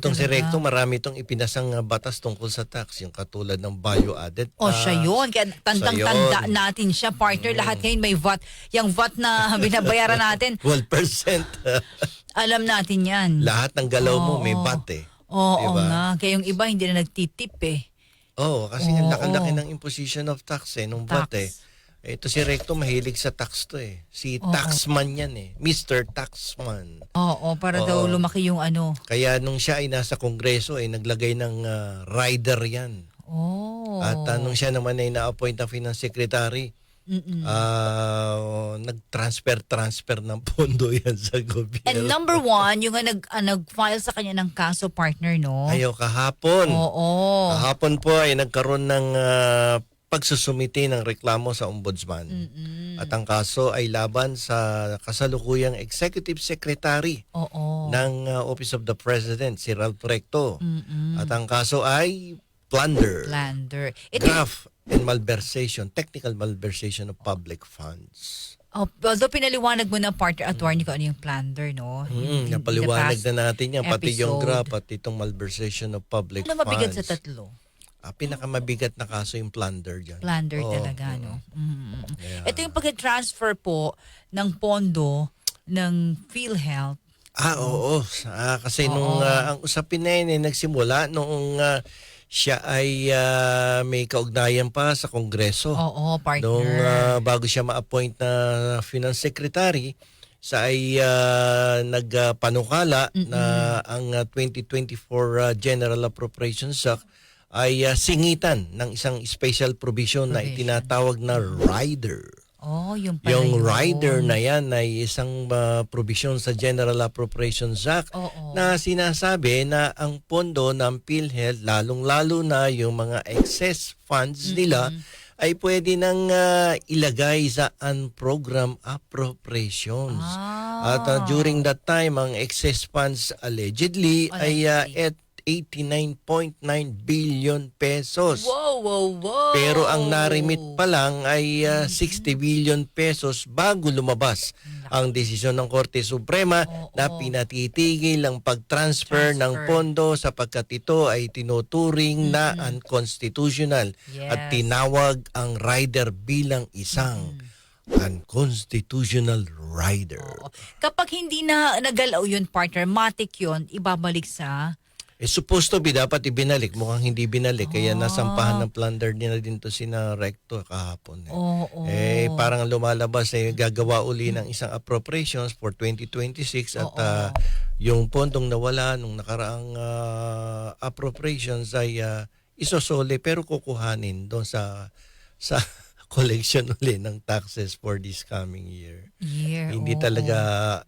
itong si Recto, talaga. marami itong ipinasang batas tungkol sa tax, yung katulad ng value-added tax. O siya yun. Kaya tandang-tanda yun. natin siya, partner. Lahat ngayon may VAT. Yung VAT na binabayaran natin, 12%. alam natin yan. Lahat ng galaw mo may Oo. VAT eh. Oo Diba? nga. Kaya yung iba hindi na nagtitip eh. Oo, kasi ang laki-laki Oo. ng imposition of tax nung VAT eh. Tax. Ito si Recto, mahilig sa tax to eh. Si Oo. Taxman yan eh. Mr. Taxman. Oo, para daw Oo. lumaki yung ano. Kaya nung siya ay nasa kongreso ay naglagay ng rider yan. Oh. At nung siya naman ay na-appoint na finance secretary, nag-transfer ng pondo yan sa gobyerno. And number one, yung nag-file sa kanya ng kaso, partner, no? Ayaw kahapon. Oo. Kahapon po ay nagkaroon ng pagsusumiti ng reklamo sa ombudsman. At ang kaso ay laban sa kasalukuyang executive secretary Oo. ng Office of the President, si Ralph Recto. At ang kaso ay plunder, Lander. Ito, graft, and malversation, technical malversation of public funds. although pinaliwanag mo na partner attorney ko ano yung plunder, no? In the Napaliwanag past na natin yan, pati yung episode. graft at itong malversation of public Ano mabigat funds. sa tatlo? Pinakamabigat na kaso yung plunder dyan. Plunder Oo, talaga, no? Yeah. Ito yung pag-transfer po ng pondo ng PhilHealth. Oo. Kasi nung ang usapin na yun nagsimula noong siya ay may kaugnayan pa sa Kongreso. Oo, partner. Nung bago siya ma-appoint na Finance Secretary, siya ay nagpanukala na ang 2024 General Appropriations Act ay singitan ng isang special provision na itinatawag na rider. Oh, yung pala Yung yun. rider na yan ay isang provision sa General Appropriations Act Oo. na sinasabi na ang pondo ng PhilHealth, lalong-lalo na yung mga excess funds nila, ay pwede nang ilagay sa unprogrammed appropriations. At during that time, ang excess funds allegedly ay at 89.9 billion pesos. Wow. Pero ang narimit pa lang ay 60 billion pesos bago lumabas ang desisyon ng Korte Suprema na pinatitigil ang pag-transfer ng pondo sapagkat ito ay tinuturing na unconstitutional at tinawag ang rider bilang isang unconstitutional rider. Kapag hindi na nagalaw yun, partner, matik yun, ibabalik sa... Supposed to be, dapat ibinalik. Mukhang hindi binalik. Kaya nasampahan ng plunder nila din to sina Recto kahapon. Parang lumalabas gagawa uli ng isang appropriations for 2026 at yung pondong nawala nung nakaraang appropriations ay isosole pero kukuhanin doon sa collection uli ng taxes for this coming year. Hindi talaga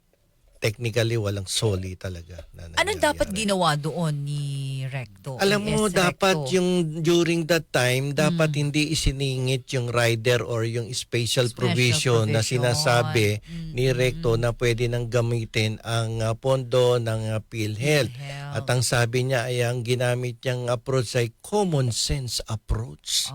technically walang soli talaga. Ano dapat ginawa doon ni Recto? Alam mo, dapat yung during that time, dapat hindi isiningit yung rider or yung special provision na sinasabi ni Recto na pwede nang gamitin ang pondo ng PhilHealth. At ang sabi niya ay ang ginamit niyang approach ay common sense approach.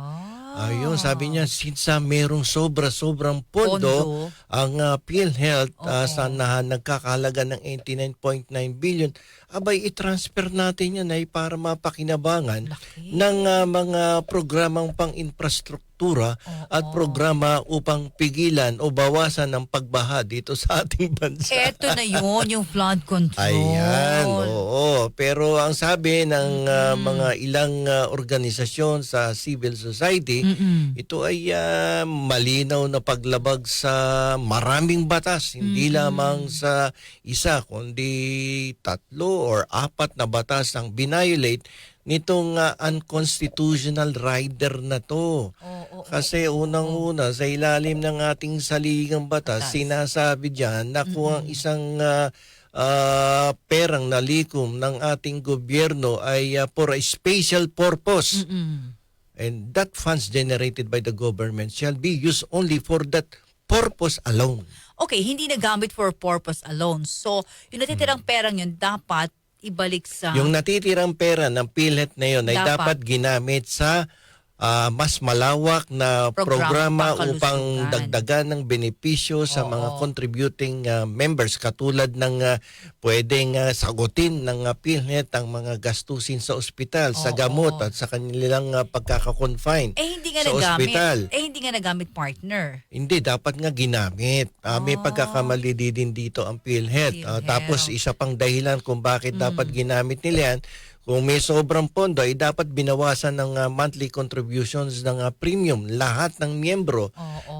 Ayun, sabi niya, since merong sobrang pondo ang PhilHealth sa nagkakahalaga ng 89.9 billion, abay i-transfer natin yan ay para mapakinabangan ng mga programang pang-infrastruktura at programa upang pigilan o bawasan ng pagbaha dito sa ating bansa. Eto na yun, yung flood control. Ayan, oo. Pero ang sabi ng mga ilang organisasyon sa civil society, ito ay malinaw na paglabag sa maraming batas, hindi lamang sa isa, kundi 3 or 4 na batas ang binayolate nitong unconstitutional rider na to. Kasi unang-una, sa ilalim ng ating saligang batas, sinasabi dyan na kung ang isang perang nalikom ng ating gobyerno ay for a special purpose, and that funds generated by the government shall be used only for that purpose alone. Okay, hindi nagamit for purpose alone. So, yung natitirang perang yun, dapat ibalik sa... Yung natitirang pera ng PhilHealth na yun ay dapat ginamit sa mas malawak na programa Pangkalusugan. upang dagdagan ng benepisyo sa mga contributing members katulad ng pwedeng sagutin ng PhilHealth ang mga gastusin sa ospital, sa gamot at sa kanilang pagkaka-confine hindi nga sa ospital. hindi nga nagamit, partner. Hindi, dapat nga ginamit. May pagkakamali din dito ang PhilHealth. Tapos isa pang dahilan kung bakit dapat ginamit nila yan, kung may sobrang pondo, ay dapat binawasan ng monthly contributions ng premium lahat ng miyembro.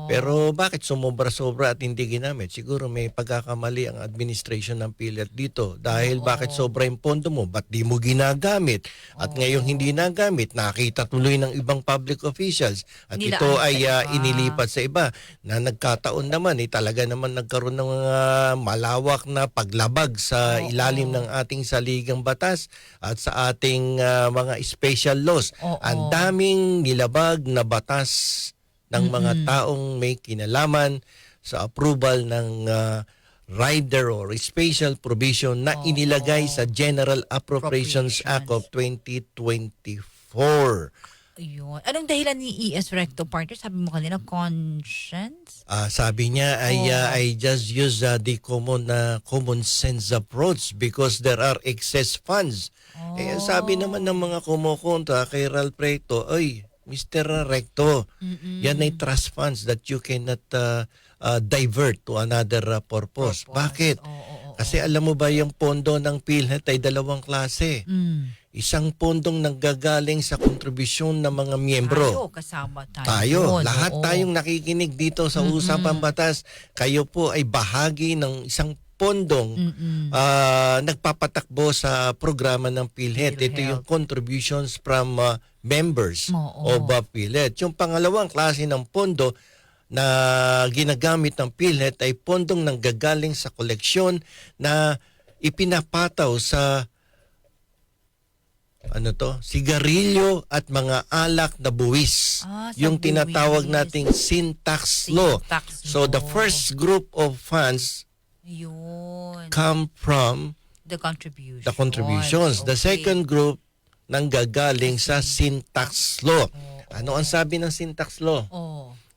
Pero bakit sumobra-sobra at hindi ginamit? Siguro may pagkakamali ang administration ng PhilHealth dito. Dahil bakit sobra yung pondo mo? Ba't di mo ginagamit? At ngayong hindi nagamit, nakita tuloy ng ibang public officials. At Nilaan ito sa ay iba. inilipat sa iba na nagkataon naman. Talaga naman nagkaroon ng mga malawak na paglabag sa ilalim ng ating saligang batas at sa ating mga special laws. Ang daming nilabag na batas ng mga taong may kinalaman sa approval ng rider or special provision na inilagay sa General Appropriations Act of 2024. Ayun. Anong dahilan ni ES Recto, partner? Sabi mo kanina, conscience? Sabi niya I just use the common sense approach because there are excess funds. Sabi naman ng mga kumukontra kay Ralph Recto, "Oy, Mr. Recto, yan ay trust funds that you cannot divert to another purpose." Bakit? Kasi alam mo ba yung pondo ng PhilHealth ay dalawang klase. Isang pondong nanggagaling sa kontribusyon ng mga miyembro. Kasama tayo. Tayo, lahat tayong nakikinig dito sa Usapang Batas, kayo po ay bahagi ng isang pondong nagpapatakbo sa programa ng PhilHealth. Ito yung contributions from members of PhilHealth. Yung pangalawang klase ng pondo na ginagamit ng PhilHealth ay pondong nanggagaling sa koleksyon na ipinapataw sa sigarilyo at mga alak na buwis. Yung tinatawag nating sin tax law. So the first group of funds come from the contributions. The second group nanggagaling sa sin tax law. Ano ang sabi ng sin tax law?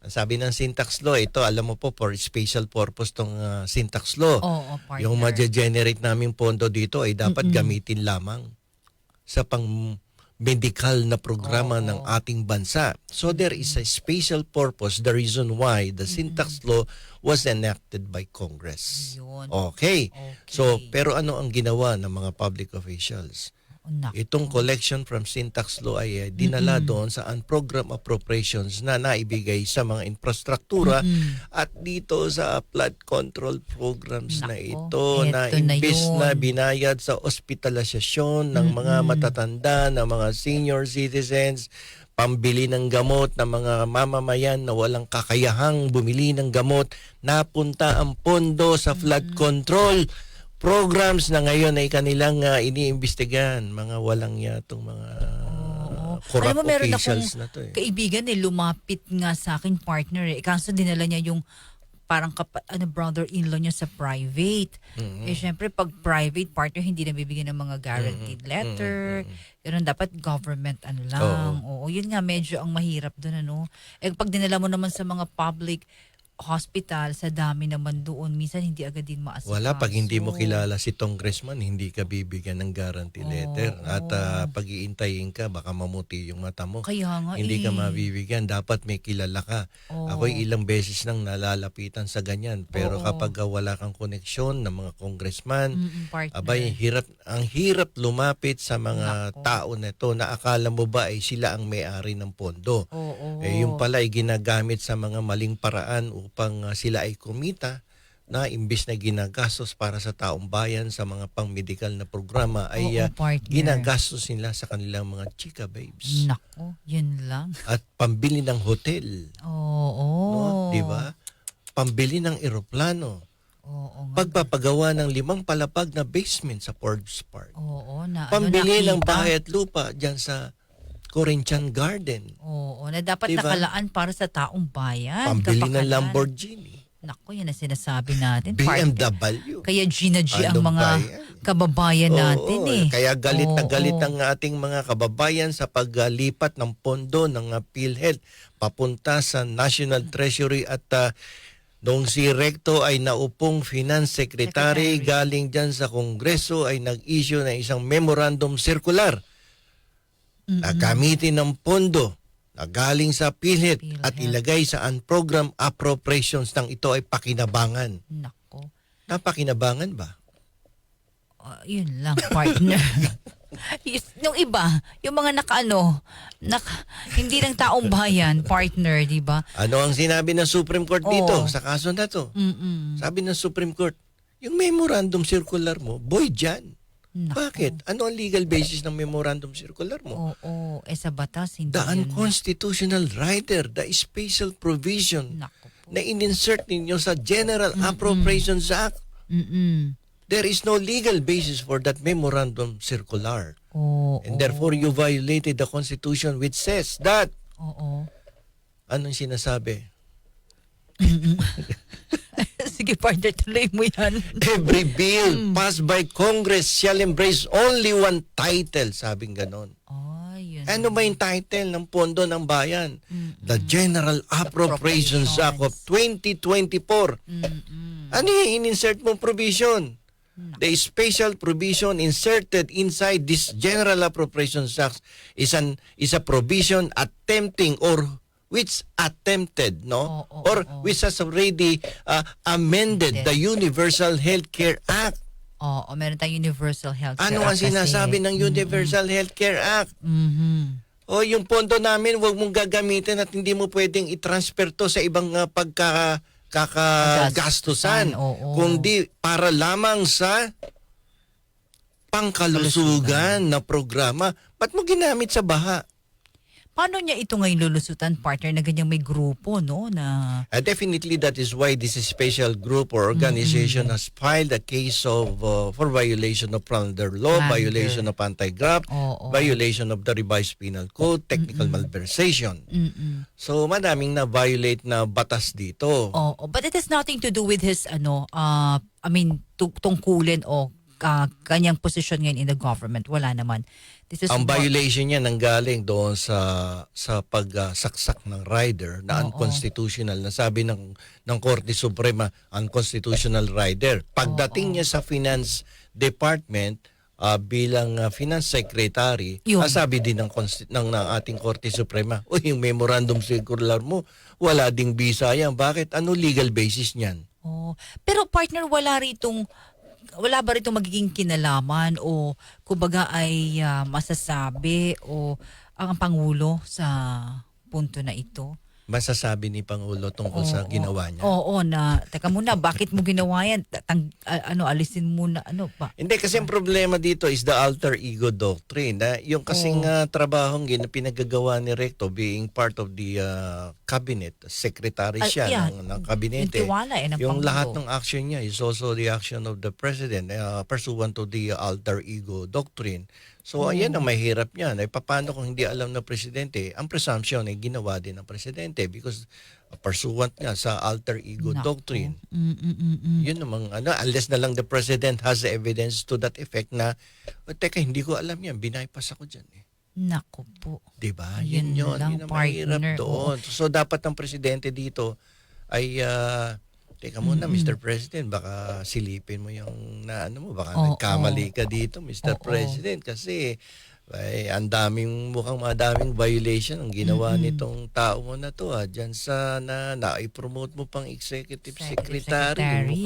Ang sabi ng sin tax law, ito alam mo po for special purpose tong sin tax law. Yung ma-generate naming pondo dito ay dapat gamitin lamang sa pang-medical na programa ng ating bansa. So there is a special purpose, the reason why the sin tax law was enacted by Congress. Okay. So, pero ano ang ginawa ng mga public officials? Itong collection from sin tax law ay dinala doon sa unprogrammed appropriations na naibigay sa mga infrastruktura at dito sa flood control programs na ito na imbes na binayad sa ospitalisasyon ng mga matatanda, ng mga senior citizens, pambili ng gamot ng mga mamamayan na walang kakayahang bumili ng gamot, napunta ang pondo sa flood control programs na ngayon ay kanilang iniimbestigahan. Mga walang yatong mga corrupt officials na to. Kaibigan lumapit nga sa akin, partner. Kaso dinala niya yung parang brother-in-law niya sa private. Syempre, pag private partner, hindi nabibigyan ng mga guaranteed letter. Ganun, dapat government lang. Yun nga, medyo ang mahirap doon. Pag dinala mo naman sa mga public hospital, sa dami naman doon, minsan hindi agad din maasikaso. Wala, pag hindi mo kilala si congressman, hindi ka bibigyan ng guarantee letter. At pag-iintayin ka, baka mamuti yung mata mo. Kaya nga hindi ka mabibigyan. Dapat may kilala ka. Ako'y ilang beses nang nalalapitan sa ganyan. Pero kapag wala kang koneksyon ng mga congressman, abay, ang hirap lumapit sa mga tao na ito na akala mo ba ay sila ang may-ari ng pondo. Yung pala ay ginagamit sa mga maling paraan upang sila ay kumita na imbis na ginagastos para sa taong bayan sa mga pang-medical na programa ay ginagastos nila sa kanilang mga chika babes. Nako, yun lang. At pambili ng hotel. No? Diba? Pambili ng eroplano. Pagpapagawa ng 5 palapag na basement sa Forbes Park. Pambili ng bahay at lupa dyan sa Corinthian Garden. Na dapat nakalaan para sa taong bayan. Pambili ng Lamborghini. Naku, yan ang sinasabi natin. partner. BMW. Kaya Gina G ang Ano mga ba yan? kababayan natin eh. Kaya galit na Oo, galit oo. ang ating mga kababayan sa paglipat ng pondo ng PhilHealth papunta sa National Treasury at noong si Recto ay naupong Finance Secretary, galing dyan sa Kongreso ay nag-issue ng isang memorandum circular na gamitin ng pondo na galing sa PhilHealth at ilagay sa unprogrammed appropriations nang ito ay pakinabangan. Nako. Napakinabangan ba? Yun lang, partner. Yung iba, yung mga hindi lang taong bayan, partner, di ba? Ano ang sinabi ng Supreme Court dito Oo. sa kaso na to? Mm-mm. Sabi ng Supreme Court, yung memorandum circular mo, void dyan. Nako. Bakit? Ano ang legal basis ng memorandum circular mo? Oo, sa batas, hindi The yun. unconstitutional rider, the special provision Nako po. na in-insert ninyo sa General Appropriations Act. Mm-mm. There is no legal basis for that memorandum circular. Oo. And therefore, you violated the Constitution which says that. Oo. Anong sinasabi? Sige, partner, tuloy mo yan. Every bill passed by Congress shall embrace only one title, sabing ganon. Yun. Ano ba yung title ng pondo ng bayan? The General Appropriations Act of 2024. Ano yung in-insert mong provision? The special provision inserted inside this General Appropriations Act is a provision attempting or which attempted, no? Or which has already amended the Universal Healthcare Act. Oo, meron tayong Universal Health Care Ano ang Act sinasabi kasi. ng Universal Healthcare Act? Mhm. O yung pondo namin, huwag mong gagamitin at hindi mo pwedeng i-transfer to sa ibang kakagastusan. Oo. Kundi para lamang sa pangkalusugan na programa. Ba't mo ginamit sa baha? Paano niya ito ngayon lulusutan, partner, na ganyang may grupo, no? Na Definitely that is why this special group or organization has filed a case of for violation of plunder law, violation of anti-graft, violation of the revised penal code, technical malversation. So madaming na-violate na batas dito. but it has nothing to do with his tungkulin o kanyang position ngayon in the government. Wala naman. This is Ang violation niya nanggaling doon sa pagsaksak ng rider na unconstitutional, na sabi ng Korte Suprema, unconstitutional rider. Pagdating niya sa Finance Department bilang Finance Secretary, sabi din ng ating Korte Suprema, yung memorandum circular mo, wala ding bisa yan. Bakit? Ano legal basis niyan? Pero partner, wala ba rito magiging kinalaman o kumbaga ay masasabi o ang Pangulo sa punto na ito? Masasabi ni Pangulo tungkol sa ginawa niya? Teka muna, bakit mo ginawa yan? Alisin muna, ano ba? Hindi, kasi ang problema dito is the alter ego doctrine. Yung kasing trabahong pinagagawa ni Recto being part of the cabinet, secretary siya ng kabinete. Yung lahat ng action niya is also the action of the president pursuant to the alter ego doctrine. So ayan ang mahirap niyan. Paano kung hindi alam ng presidente? Ang presumption ay ginawa din ng presidente because pursuant nga sa alter ego doctrine. Yun namang unless na lang the president has evidence to that effect na, teka, hindi ko alam yan, binaypas ako dyan eh. Naku po. Diba? Yun ang mahirap doon. So dapat ang presidente dito ay teka muna, Mr. President, baka silipin mo yung baka nagkamali ka dito, Mr. President, kasi ang mukhang madaming violation ang ginawa nitong tao mo na to dyan sa na-promote mo pang executive secretary.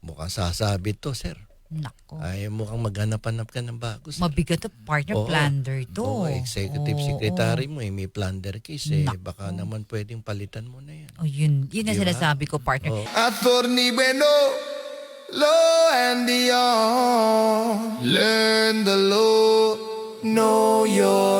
Mukhang sasabi to, sir. Nako. Ay, mukhang maghanap-hanap ka ng bago. Mabigat na partner, plunder to. Executive secretary mo, may plunder case baka naman pwedeng palitan mo na yan. Yun ang sinasabi ko, partner. Attorney Bueno, law and beyond. Learn the law, know your